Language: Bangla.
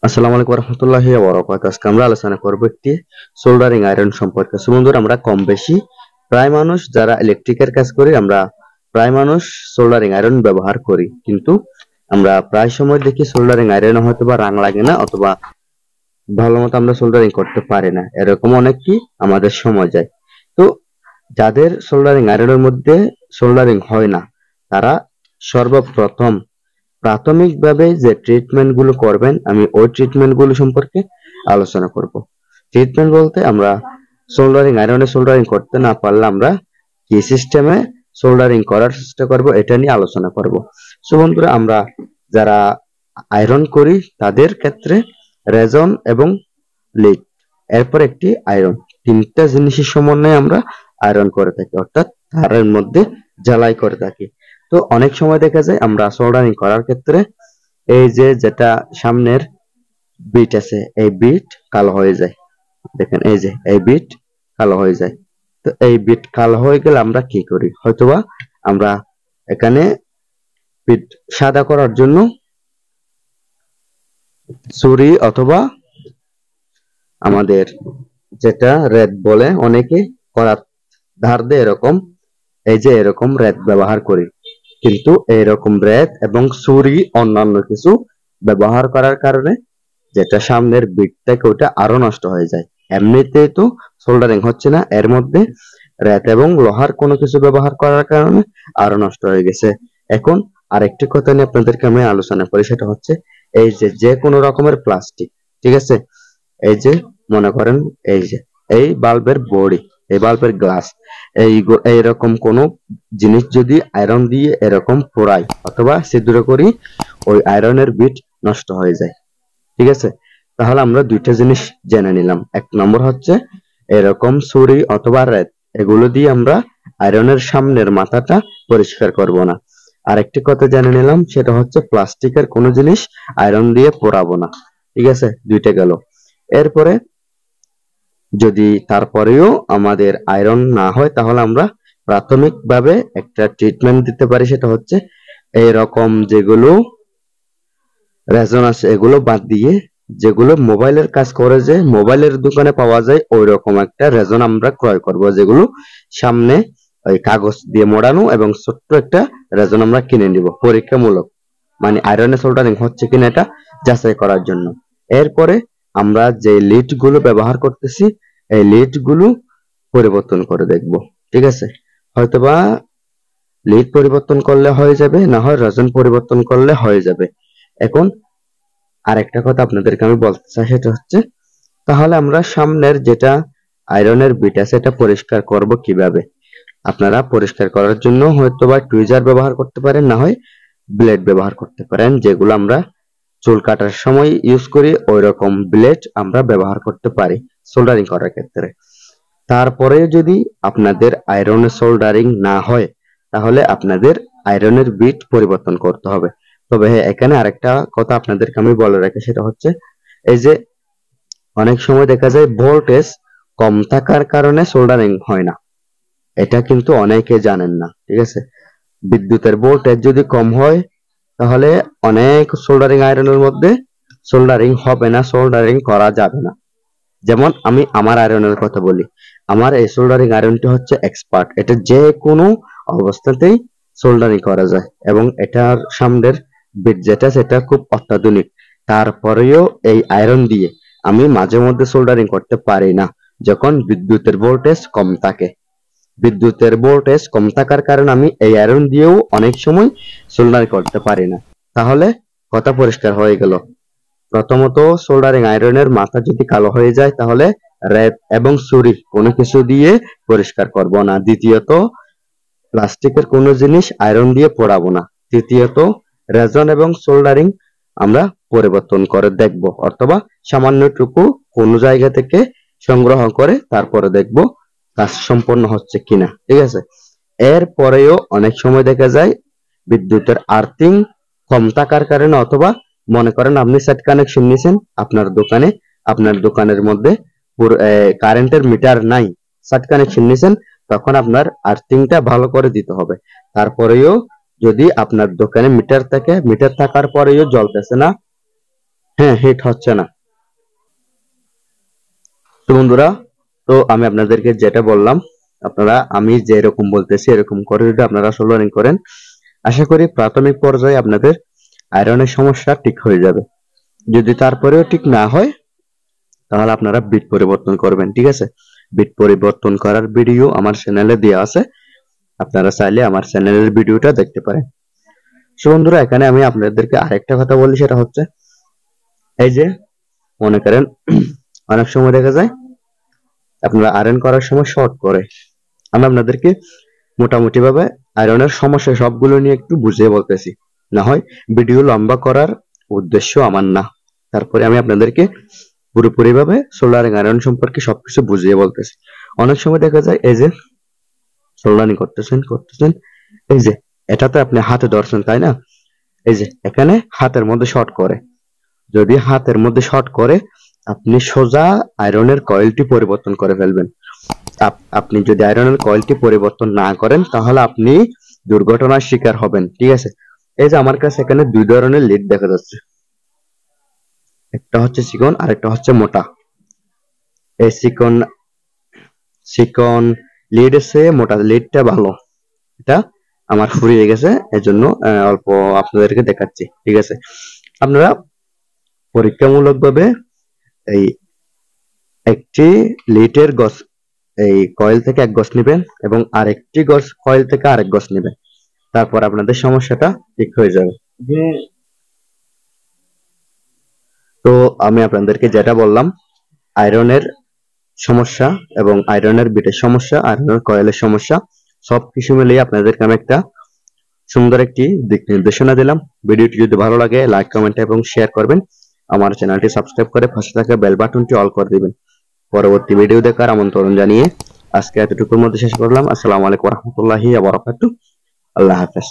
আসসালামু আলাইকুম রহমতুল্লাহি ওয়া বারাকাতুহু। আজকে আমরা আলোচনা করব একটি সোল্ডারিং আয়রন সম্পর্কে। সো বন্ধুরা, আমরা কম বেশি প্রায় মানুষ যারা ইলেকট্রিকের কাজ করি, আমরা প্রায় মানুষ সোল্ডারিং আয়রন ব্যবহার করি, কিন্তু আমরা প্রায় সময় দেখি সোল্ডারিং আয়রন হয়তো বা রাং লাগে না, অথবা ভালো মতো আমরা সোল্ডারিং করতে পারি না, এরকম অনেক কি আমাদের সময় যায়। তো যাদের সোল্ডারিং আয়রনের মধ্যে সোল্ডারিং হয় না, তারা সর্বপ্রথম প্রাথমিকভাবে যে ট্রিটমেন্ট গুলো করবেন, আমি ওই ট্রিটমেন্ট গুলো সম্পর্কে আলোচনা করব। ট্রিটমেন্ট বলতে আমরা সোল্ডারিং আয়রনে সোল্ডারিং করতে না পারলে আমরা কি সিস্টেমে সোল্ডারিং করার চেষ্টা করব, এটা নিয়ে আলোচনা করব। সো বন্ধুরা, আমরা যারা আয়রন করি তাদের ক্ষেত্রে রেজন এবং লিড, এরপর একটি আয়রন, তিনটা জিনিসের সমন্বয়ে আমরা আয়রন করে থাকি, অর্থাৎ তারের মধ্যে ঝালাই করে থাকি। তো অনেক সময় দেখা যায় আমরা সোল্ডারিং করার ক্ষেত্রে এই যে যেটা সামনের বিট আছে, এই বিট কালো হয়ে যায়। দেখেন, এই যে এই বিট কালো হয়ে যায়। তো এই বিট কালো হয়ে গেলে আমরা কি করি, হয়তোবা আমরা এখানে বিট সাদা করার জন্য ছুরি অথবা আমাদের যেটা রেড বলে অনেকে, করাত ধার দিয়ে এরকম, এই যে এরকম রেড ব্যবহার করি। কিন্তু এইরকম রেড এবং ছুরি অন্যান্য কিছু ব্যবহার করার কারণে যেটা সামনের বিট থেকে ওটা আরো নষ্ট হয়ে যায়। এমনিতেই তো সোল্ডারিং হচ্ছে না, এর মধ্যে রেত এবং লোহার কোনো কিছু ব্যবহার করার কারণে আরো নষ্ট হয়ে গেছে। এখন আরেকটি কথা নিয়ে আপনাদেরকে আমি আলোচনা করি, সেটা হচ্ছে এই যে যে কোনো রকমের প্লাস্টিক, ঠিক আছে, এই যে মনে করেন এই যে এই বাল্বের বডি, এই বাল্বের গ্লাস, এইরকম কোন জিনিস যদি আয়রন দিয়ে এরকম পোড়াই অথবা ছিদ্র করি, ওই আয়রনের বিট নষ্ট হয়ে যায়। ঠিক আছে, তাহলে আমরা দুইটা জিনিস জেনে নিলাম। এক নম্বর হচ্ছে এরকম ছুরি অথবা রেত, এগুলো দিয়ে আমরা আয়রনের সামনের মাথাটা পরিষ্কার করব না। আরেকটি কথা জেনে নিলাম, সেটা হচ্ছে প্লাস্টিকের কোনো জিনিস আয়রন দিয়ে পোড়াবো না। ঠিক আছে, দুইটা গেল। এরপরে যদি তারপরেও আমাদের আয়রন না হয়, তাহলে আমরা প্রাথমিকভাবে একটা ট্রিটমেন্ট দিতে পারি, সেটা হচ্ছে এইরকম যেগুলো রেজন আছে এগুলো বাদ দিয়ে যেগুলো মোবাইলের কাজ করে, যে মোবাইলের দোকানে পাওয়া যায়, ওই রকম একটা রেজন আমরা ক্রয় করব, যেগুলো সামনে ওই কাগজ দিয়ে মোড়ানো, এবং ছোট্ট একটা রেজন আমরা কিনে নিব পরীক্ষামূলক, মানে আয়রনে সোল্ডারিং হচ্ছে কিনা এটা যাচাই করার জন্য। এরপরে আমরা যে লিড গুলো ব্যবহার করতেছি, এই লিড গুলো পরিবর্তন করে দেখব। ঠিক আছে, হয়তোবা লিড পরিবর্তন করলে হয়ে যাবে, না হয় রেজন পরিবর্তন করলে হয়ে যাবে। এখন আরেকটা কথা আপনাদেরকে আমি বলতে চাই, সেটা হচ্ছে তাহলে আমরা সামনের যেটা আয়রনের বিট আছে এটা পরিষ্কার করব কিভাবে। আপনারা পরিষ্কার করার জন্য হয়তোবা টুইজার ব্যবহার করতে পারেন, না হয় ব্লেড ব্যবহার করতে পারেন, যেগুলো আমরা চুল কাটার সময় ইউজ করি, ওই রকম ব্লেড আমরা ব্যবহার করতে পারি সোল্ডারিং করার ক্ষেত্রে। তারপরে যদি আপনাদের আয়রনে সোল্ডারিং না হয়, তাহলে আপনাদের আয়রনের বিট পরিবর্তন করতে হবে। তবে হ্যাঁ, এখানে আরেকটা কথা আপনাদেরকে আমি বলে রাখি, সেটা হচ্ছে এই যে অনেক সময় দেখা যায় ভোল্টেজ কম থাকার কারণে সোল্ডারিং হয় না, এটা কিন্তু অনেকে জানেন না। ঠিক আছে, বিদ্যুতের ভোল্টেজ যদি কম হয়, তাহলে অনেক সোল্ডারিং আয়রনের মধ্যে সোল্ডারিং হবে না, সোল্ডারিং করা যাবে না। যেমন আমি আমার আয়রনের কথা বলি, আমার এই সোল্ডারিং আয়রনটি হচ্ছে এক্সপার্ট, এটা যে কোনো অবস্থাতেই সোল্ডারিং করা যায়, এবং এটার সামনের বিট যেটা সেটা খুব অত্যাধুনিক। তারপরেও এই আয়রন দিয়ে আমি মাঝে মধ্যে সোল্ডারিং করতে পারি না, যখন বিদ্যুতের ভোল্টেজ কম থাকে। বিদ্যুতের ভোল্টেজ কম থাকার কারণে আমি এই আয়রন দিয়েও অনেক সময় সোল্ডারিং করতে পারি না। তাহলে কথা পরিষ্কার হয়ে গেল, প্রথমত সোল্ডারিং আয়রনের মাথা যদি কালো হয়ে যায়, তাহলে রেত এবং ছুরি কোনো কিছু দিয়ে পরিষ্কার করব না। দ্বিতীয়ত, প্লাস্টিকের কোনো জিনিস আয়রন দিয়ে পোড়াবো না। তৃতীয়ত, রেজন এবং সোল্ডারিং আমরা পরিবর্তন করে দেখব, অথবা সামান্যটুকু কোনো জায়গা থেকে সংগ্রহ করে তারপরে দেখব কাজ সম্পন্ন হচ্ছে কিনা। ঠিক আছে, এরপরেও অনেক সময় দেখা যায় বিদ্যুতের আর্থিং কম থাকার কারণে, অথবা মনে করেন আপনি সেট কানেকশন নিয়েছেন আপনার দোকানে, আপনার দোকানের মধ্যে কারেন্টের মিটার নাই, সেট কানেকশন নিয়েছেন, তখন আপনার আর্থিংটা ভালো করে দিতে হবে। তারপরেও যদি আপনার দোকানে মিটার থাকে, মিটার থাকার পরেও জ্বলতেছে না, হ্যাঁ, হিট হচ্ছে না। তো বন্ধুরা, তো আমি আপনাদেরকে যেটা বললাম, আপনারা আমি যেরকম বলতেছি এরকম করে যদি আপনারা সোল্ডারিং করেন, আশা করি প্রাথমিক পর্যায়ে আপনাদের আয়রনের সমস্যা ঠিক হয়ে যাবে। যদি তারপরেও ঠিক না হয়, তাহলে আপনারা বিট পরিবর্তন করবেন, ঠিক আছে? বিট পরিবর্তন করার ভিডিও আমার চ্যানেলে দেওয়া আছে, আপনারা চাইলে আমার চ্যানেলের ভিডিওটা দেখতে পারেন। সো বন্ধুরা, এখানে আমি আপনাদেরকে আরেকটা কথা বলি, সেটা হচ্ছে এই যে মনে করেন অনেক সময় দেখা যায় আপনারা আয়রন করার সময় শর্ট করে। আমি আপনাদেরকে মোটামুটি ভাবে আয়রনের সমস্যা সবগুলো নিয়ে একটু বুঝিয়ে বলতেছি, না হয় ভিডিও লম্বা করার উদ্দেশ্য আমার না। তারপরে আমি আপনাদেরকে পুরোপুরি ভাবে সোল্ডারিং আয়রন সম্পর্কে সবকিছু বুঝিয়ে বলতেছি। অনেক সময় দেখা যায় এই যে সোল্ডারিং করতেছেন, এই যে এটাতে আপনি হাতে ধরছেন, তাই না? এই যে এখানে হাতের মধ্যে শর্ট করে। যদি হাতের মধ্যে শর্ট করে, আপনি সোজা আয়রনের কয়েলটি পরিবর্তন করে ফেলবেন। আপনি যদি আয়রনের কয়েলটি পরিবর্তন না করেন, তাহলে আপনি দুর্ঘটনার শিকার হবেন, ঠিক আছে? এই যে আমার কাছে এখানে দুই ধরনের লিড দেখা যাচ্ছে, একটা হচ্ছে চিকন আর একটা হচ্ছে মোটা। এই চিকন চিকন লিড এসে মোটা লিডটা ভালো, এটা আমার ফুরিয়ে গেছে, এজন্য অল্প আপনাদেরকে দেখাচ্ছি, ঠিক আছে? আপনারা পরীক্ষামূলক ভাবে এই একটি লিডের গছ, এই কয়েল থেকে এক গছ নেবেন এবং আরেকটি গছ কয়েল থেকে আরেক গছ নেবেন, তারপর আপনাদের সমস্যাটা ঠিক হয়ে যাবে। তো আমি আপনাদেরকে যেটা বললাম, আয়রনের সমস্যা এবং আয়রনের বিটের সমস্যা, আয়রনের কয়েলের সমস্যা, সবকিছু মিলিয়ে আপনাদেরকে আমি একটা সুন্দর একটি দিক নির্দেশনা দিলাম। ভিডিওটি যদি ভালো লাগে লাইক, কমেন্ট এবং শেয়ার করবেন। আমার চ্যানেলটি সাবস্ক্রাইব করে পাশে থাকা বেল বাটনটি অল করে দিবেন। পরবর্তী ভিডিও দেখার আমন্ত্রণ জানিয়ে আজকে এতটুকুর মধ্যে শেষ করলাম। আসসালামু আলাইকুম ওয়া রাহমাতুল্লাহি ওয়া বারাকাতুহু। আল্লাহ হাফেজ।